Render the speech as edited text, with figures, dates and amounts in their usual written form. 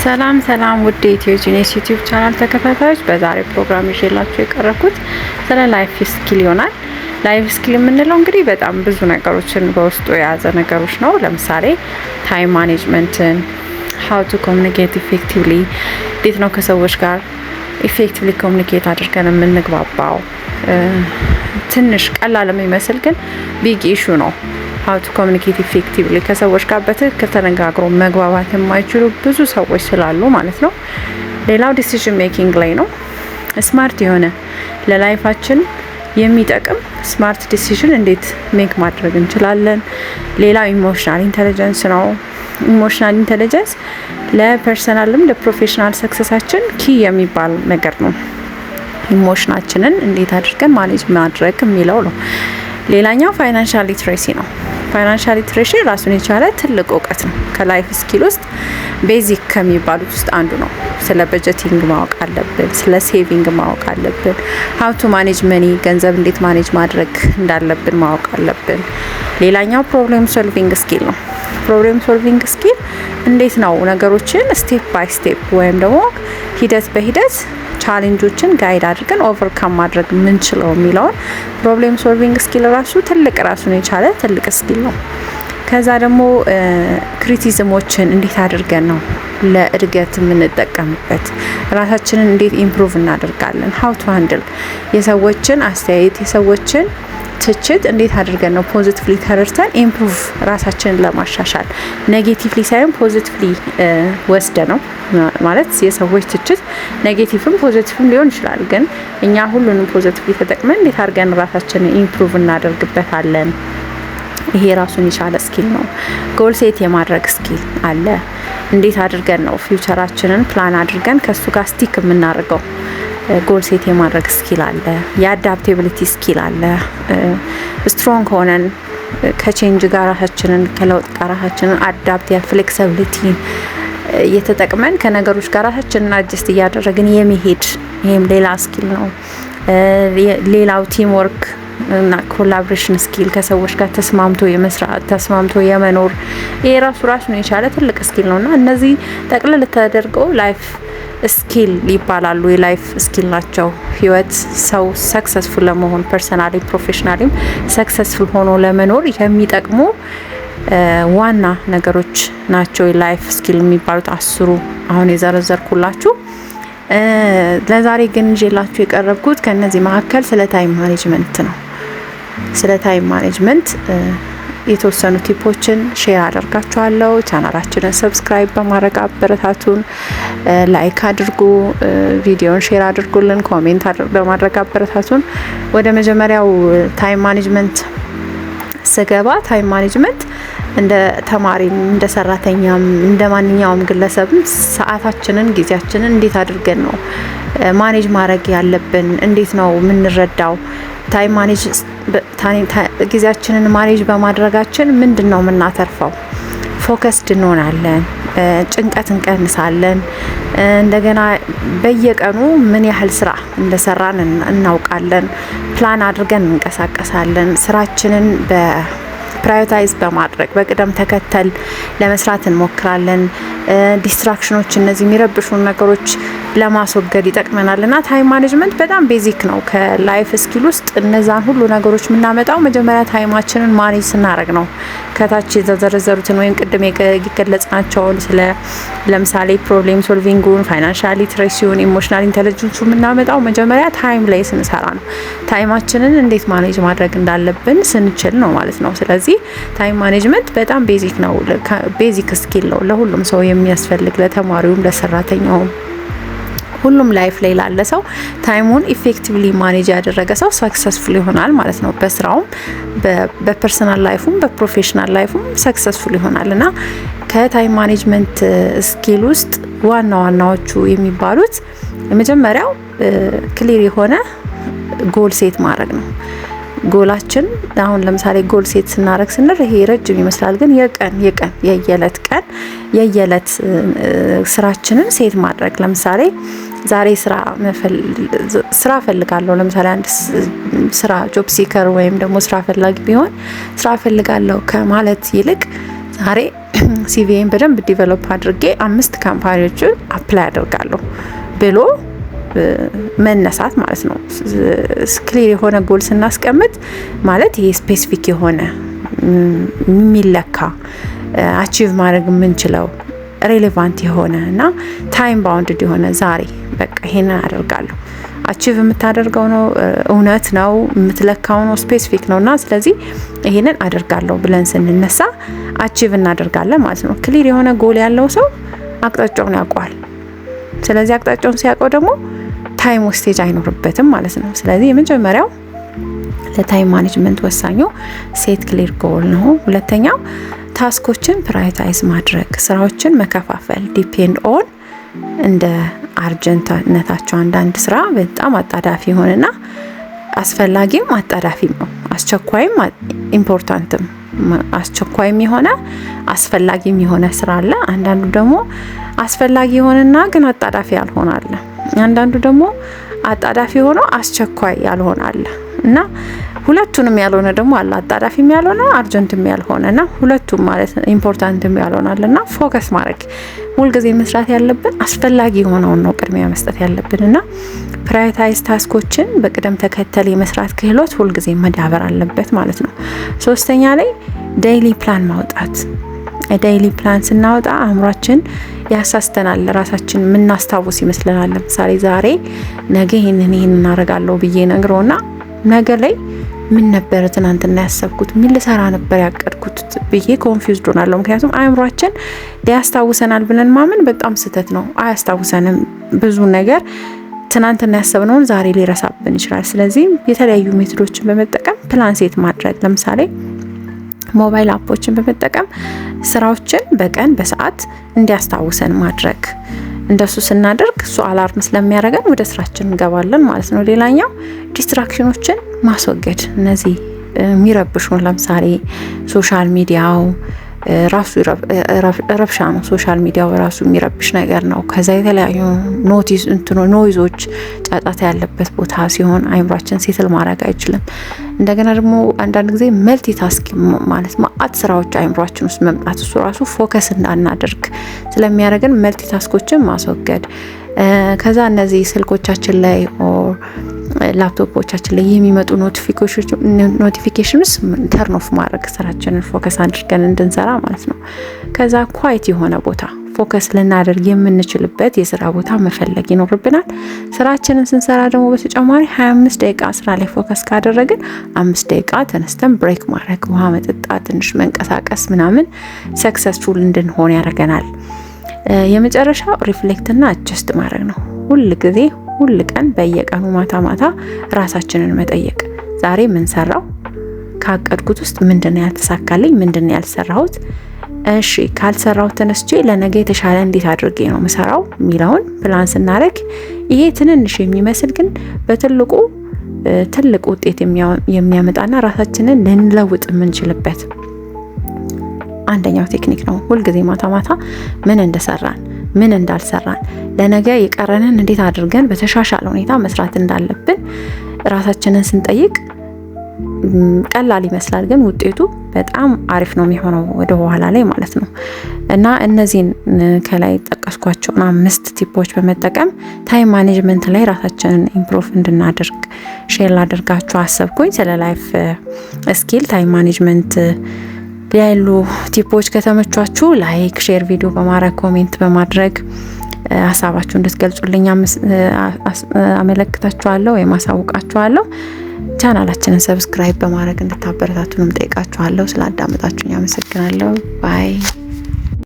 ሰላም ሰላም ውድ ኢትዮ ጂኒስ ዩቲዩብ ቻናል ተከታታዮች፣ በዛሬ ፕሮግራም ይዤላችሁ የቀረብኩት ስለ ላይፍ ስኪል ይሆናል። ላይፍ ስኪል የምንለው እንግዲህ በጣም ብዙ ነገሮችን በውስጡ የያዘ ነገሮች ነው። ለምሳሌ ታይም ማኔጅመንትን፣ ሃው ቱ ኮሚኒኬት ኢፌክቲቭሊ፣ እንዴት ነው ከሰዎች ጋር ኢፌክቲቭሊ ኮሚኒኬት አድርገን የምንግባባው። ትንሽ ቀላል የሚመስል ግን ቢግ ኢሹ ነው። how to communicate effectively ከሰዎች ጋር በትክክል ተነጋግሮ መግባባት የማይችሉ ብዙ ሰዎች ስላሉ ማለት ነው። ሌላው ዲሲዥን ሜኪንግ ላይ ነው። ስማርት የሆነ ለላይፋችን የሚጠቅም ስማርት ዲሲዥን እንዴት ሜክ ማድረግ እንችላለን። ሌላው ኢሞሽናል ኢንተለጀንስ ነው። ኢሞሽናል ኢንተለጀንስ ለፐርሰናልም ለፕሮፌሽናል ሰክሰሳችን ኪ የሚባል ነገር ነው። ኢሞሽናችንን እንዴት አድርገን ማኔጅ ማድረግ የሚለው ነው። ሌላኛው ፋይናንሻል ሊትሬሲ ነው። ፋይናንሻል ሊትሬሲ ራሱን የቻለ ትልቅ እውቀት ነው። ከላይፍ ስኪል ውስጥ ቤዚክ ከሚባሉት ውስጥ አንዱ ነው። ስለ በጀቲንግ ማወቅ አለብን። ስለ ሴቪንግ ማወቅ አለብን። ሃው ቱ ማኔጅ መኒ፣ ገንዘብ እንዴት ማኔጅ ማድረግ እንዳለብን ማወቅ አለብን። ሌላኛው ፕሮብሌም ሶልቪንግ ስኪል ነው። ፕሮብሌም ሶልቪንግ ስኪል እንዴት ነው ነገሮችን ስቴፕ ባይ ስቴፕ ወይም ደግሞ ሂደት በሂደት ቻሌንጆችን ጋይድ አድርገን ኦቨርካም ማድረግ የምንችለው የሚለውን ፕሮብሌም ሶልቪንግ ስኪል ራሱ ትልቅ ራሱን የቻለ ትልቅ ስኪል ነው። ከዛ ደግሞ ክሪቲዝሞችን እንዴት አድርገን ነው ለእድገት የምንጠቀምበት፣ ራሳችንን እንዴት ኢምፕሩቭ እናደርጋለን፣ ሃው ቱ ሃንድል የሰዎችን አስተያየት የሰዎችን ትችት እንዴት አድርገን ነው ፖዚቲቭሊ ተረድተን ኢምፕሩቭ ራሳችንን ለማሻሻል ኔጌቲቭሊ ሳይሆን ፖዚቲቭሊ ወስደ ነው ማለት የሰዎች ትችት ኔጌቲቭም ፖዚቲቭም ሊሆን ይችላል። ግን እኛ ሁሉንም ፖዚቲቭሊ ተጠቅመን እንዴት አድርገን ራሳችንን ኢምፕሩቭ እናደርግበታለን። ይሄ ራሱን የቻለ ስኪል ነው። ጎል ሴት የማድረግ ስኪል አለ። እንዴት አድርገን ነው ፊውቸራችንን ፕላን አድርገን ከሱ ጋር ስቲክ የምናደርገው። ጎል ሴት የማድረግ ስኪል አለ። የአዳፕቴቢሊቲ ስኪል አለ። ስትሮንግ ሆነን ከቼንጅ ጋር ራሳችንን ከለውጥ ጋር ራሳችንን አዳፕት ፍሌክሲቢሊቲ እየተጠቅመን ከነገሮች ጋር ራሳችንን አጀስት እያደረግን የሚሄድ ይሄም ሌላ ስኪል ነው። ሌላው ቲም ወርክ እና ኮላቦሬሽን ስኪል ከሰዎች ጋር ተስማምቶ የመስራት ተስማምቶ የመኖር ይሄ ራሱን የቻለ ትልቅ ስኪል ነውና እነዚህ ጠቅልል ተደርገው ላይፍ ስኪል ይባላሉ። የላይፍ ስኪል ናቸው። ህይወት ሰው ሰክሰስፉል ለመሆን ፐርሰናሊ ፕሮፌሽናሊም ሰክሰስፉል ሆኖ ለመኖር የሚጠቅሙ ዋና ነገሮች ናቸው። የላይፍ ስኪል የሚባሉት 10 አሁን የዘረዘርኩላችሁ። ለዛሬ ግን ይዤላችሁ የቀረብኩት ከነዚህ መካከል ስለ ታይም ማኔጅመንት ነው። ስለ ታይም ማኔጅመንት የተወሰኑ ቲፖችን ሼር አደርጋችኋለሁ። ቻናላችንን ሰብስክራይብ በማድረግ አበረታቱን። ላይክ አድርጉ፣ ቪዲዮን ሼር አድርጉልን፣ ኮሜንት በማድረግ አበረታቱን። ወደ መጀመሪያው ታይም ማኔጅመንት ስገባ ታይም ማኔጅመንት እንደ ተማሪም እንደ ሰራተኛም እንደ ማንኛውም ግለሰብም ሰዓታችንን ጊዜያችንን እንዴት አድርገን ነው ማኔጅ ማድረግ ያለብን፣ እንዴት ነው የምንረዳው? ታይም ማኔጅ ጊዜያችንን ማኔጅ በማድረጋችን ምንድን ነው የምናተርፈው? ፎከስድ እንሆናለን፣ ጭንቀት እንቀንሳለን። እንደገና በየቀኑ ምን ያህል ስራ እንደሰራን እናውቃለን። ፕላን አድርገን እንንቀሳቀሳለን። ስራችንን ፕራዮሪታይዝ በማድረግ በቅደም ተከተል ለመስራት እንሞክራለን። ዲስትራክሽኖች፣ እነዚህ የሚረብሹን ነገሮች ለማስወገድ ይጠቅመናል እና ታይም ማኔጅመንት በጣም ቤዚክ ነው። ከላይፍ ስኪል ውስጥ እነዛን ሁሉ ነገሮች የምናመጣው መጀመሪያ ታይማችንን ማኔጅ ስናደርግ ነው። ከታች የተዘረዘሩትን ወይም ቅድም የገለጽናቸውን ስለ ለምሳሌ ፕሮብሌም ሶልቪንጉን፣ ፋይናንሻል ሊትሬሲውን፣ ኢሞሽናል ኢንተለጀንሱ የምናመጣው መጀመሪያ ታይም ላይ ስንሰራ ነው። ታይማችንን እንዴት ማኔጅ ማድረግ እንዳለብን ስንችል ነው ማለት ነው። ስለዚህ ታይም ማኔጅመንት በጣም ቤዚክ ነው። ቤዚክ ስኪል ነው ለሁሉም ሰው የሚያስፈልግ፣ ለተማሪውም ለሰራተኛውም ሁሉም ላይፍ ላይ ላለ ሰው ታይሙን ኢፌክቲቭሊ ማኔጅ ያደረገ ሰው ሰክሰስፉል ይሆናል ማለት ነው። በስራውም በፐርሰናል ላይፉም በፕሮፌሽናል ላይፉም ሰክሰስፉል ይሆናል እና ከታይም ማኔጅመንት ስኪል ውስጥ ዋና ዋናዎቹ የሚባሉት የመጀመሪያው ክሊር የሆነ ጎል ሴት ማድረግ ነው። ጎላችን አሁን ለምሳሌ ጎል ሴት ስናረግ ስንል ይሄ ረጅም ይመስላል፣ ግን የየለት ስራችንን ሴት ማድረግ። ለምሳሌ ዛሬ ስራ ፈልጋለሁ። ለምሳሌ አንድ ስራ ጆብ ሲከር ወይም ደግሞ ስራ ፈላጊ ቢሆን ስራ ፈልጋለሁ ከማለት ይልቅ ዛሬ ሲቪን በደንብ ዲቨሎፕ አድርጌ 5 ካምፓኒዎች አፕላይ አደርጋለሁ ብሎ መነሳት ማለት ነው። ክሊር የሆነ ጎል ስናስቀምጥ ማለት ይሄ ስፔሲፊክ የሆነ የሚለካ አቺቭ ማድረግ የምንችለው ሬሌቫንት የሆነ እና ታይም ባውንድድ የሆነ ዛሬ በቃ ይሄን አደርጋለሁ አቺቭ የምታደርገው ነው እውነት ነው የምትለካው ነው ስፔሲፊክ ነውና ስለዚህ ይሄንን አደርጋለሁ ብለን ስንነሳ አቺቭ እናደርጋለን ማለት ነው። ክሊር የሆነ ጎል ያለው ሰው አቅጣጫውን ያውቃል። ስለዚህ አቅጣጫውን ሲያውቀው ደግሞ ታይም ዌስቴጅ አይኖርበትም ማለት ነው። ስለዚህ የመጀመሪያው ለታይም ማኔጅመንት ወሳኙ ሴት ክሊር ጎል ነው። ሁለተኛው ታስኮችን ፕራዮሪታይዝ ማድረግ፣ ስራዎችን መከፋፈል ዲፔንድ ኦን እንደ አርጀንትነታቸው አንዳንድ ስራ በጣም አጣዳፊ ሆነና አስፈላጊም አጣዳፊም ነው። አስቸኳይም ኢምፖርታንትም አስቸኳይም የሆነ አስፈላጊም የሆነ ስራ አለ። አንዳንዱ ደግሞ አስፈላጊ የሆነና ግን አጣዳፊ ያልሆነ አለ። አንዳንዱ ደግሞ አጣዳፊ ሆኖ አስቸኳይ ያልሆነ አለ እና ሁለቱንም ያልሆነ ደግሞ አለ። አጣዳፊም ያልሆነ አርጀንትም ያልሆነና ሁለቱም ማለት ኢምፖርታንትም ያልሆነ አለና ፎከስ ማድረግ ሁልጊዜ መስራት ያለብን አስፈላጊ የሆነውን ነው ቅድሚያ መስጠት ያለብንና ፕራዮሪታይዝ ታስኮችን በቅደም ተከተል የመስራት ክህሎት ሁልጊዜ መዳበር አለበት ማለት ነው። ሶስተኛ ላይ ዴይሊ ፕላን ማውጣት። ዴይሊ ፕላን ስናወጣ አእምሯችን ያሳስተናል። ራሳችን የምናስታውስ ይመስለናል። ለምሳሌ ዛሬ ነገ ይሄንን እናደርጋለሁ ብዬ ነግሮና ነገ ላይ ምን ነበር ትናንትና ያሰብኩት ምን ልሰራ ነበር ያቀድኩት ብዬ ኮንፊውዝድ ሆናለሁ። ምክንያቱም አእምሯችን ሊያስታውሰናል ብለን ማመን በጣም ስህተት ነው። አያስታውሰንም። ብዙ ነገር ትናንትና ያሰብነውን ዛሬ ሊረሳብን ይችላል። ስለዚህ የተለያዩ ሜቶዶችን በመጠቀም ፕላን ሴት ማድረግ፣ ለምሳሌ ሞባይል አፖችን በመጠቀም ስራዎችን በቀን በሰዓት እንዲያስታውሰን ማድረግ። እንደሱ ስናደርግ እሱ አላርም ስለሚያደርገን ወደ ስራችን እንገባለን ማለት ነው። ሌላኛው ዲስትራክሽኖችን ማስወገድ። እነዚህ የሚረብሹን ለምሳሌ ሶሻል ሚዲያው ራሱ ረብሻ ነው። ሶሻል ሚዲያው ራሱ የሚረብሽ ነገር ነው። ከዛ የተለያዩ ኖይዞች ጫጫታ ያለበት ቦታ ሲሆን አይምሯችን ሴትል ማድረግ አይችልም። እንደገና ደግሞ አንዳንድ ጊዜ መልቲ ታስክ ማለት ማአት ስራዎች አይምሯችን ውስጥ መምጣት እሱ ራሱ ፎከስ እንዳናደርግ ስለሚያደርገን መልቲ ታስኮችን ማስወገድ። ከዛ እነዚህ ስልኮቻችን ላይ ኦር ላፕቶፖቻችን ላይ የሚመጡ ኖቲፊኬሽንስ ተርን ኦፍ ማድረግ፣ ስራችንን ፎከስ አድርገን እንድንሰራ ማለት ነው። ከዛ ኳይት የሆነ ቦታ ፎከስ ልናደርግ የምንችልበት የስራ ቦታ መፈለግ ይኖርብናል። ስራችንን ስንሰራ ደግሞ በተጨማሪ 25 ደቂቃ ስራ ላይ ፎከስ ካደረግን 5 ደቂቃ ተነስተን ብሬክ ማድረግ፣ ውሃ መጠጣት፣ ትንሽ መንቀሳቀስ ምናምን ሰክሰስፉል እንድንሆን ያደርገናል። የመጨረሻው ሪፍሌክትና አጀስት ማድረግ ነው። ሁል ቀን በየቀኑ ማታ ራሳችንን መጠየቅ፣ ዛሬ ምን ሰራው? ካቀድኩት ውስጥ ምንድነው ያልተሳካልኝ? ምንድነው ያልሰራሁት? እሺ ካልሰራው ተነስቼ ለነገ የተሻለ እንዴት አድርጌ ነው መሰራው የሚለውን ፕላን ስናደርግ ይሄ ትንንሽ የሚመስል ግን በትልቁ ትልቅ ውጤት የሚያመጣና ራሳችንን ልንለውጥ የምንችልበት አንደኛው ቴክኒክ ነው። ሁልጊዜ ማታ ምን እንደሰራን ምን እንዳልሰራን ለነገ የቀረንን እንዴት አድርገን በተሻሻለ ሁኔታ መስራት እንዳለብን ራሳችንን ስንጠይቅ ቀላል ይመስላል፣ ግን ውጤቱ በጣም አሪፍ ነው የሚሆነው ወደ ኋላ ላይ ማለት ነው። እና እነዚህን ከላይ ጠቀስኳቸውን 5 ቲፖች በመጠቀም ታይም ማኔጅመንት ላይ ራሳችንን ኢምፕሩቭ እንድናደርግ ሼር ላደርጋችሁ አሰብኩኝ። ስለ ላይፍ ስኪል ታይም ማኔጅመንት ያሉ ቲፖች ከተመቿችሁ ላይክ፣ ሼር፣ ቪዲዮ በማድረግ ኮሜንት በማድረግ ሀሳባችሁ እንድትገልጹልኝ አመለክታችኋለሁ ወይም አሳውቃችኋለሁ። ቻናላችንን ሰብስክራይብ በማድረግ እንድታበረታቱንም ጠይቃችኋለሁ። ስላዳመጣችሁኝ አመሰግናለሁ። ባይ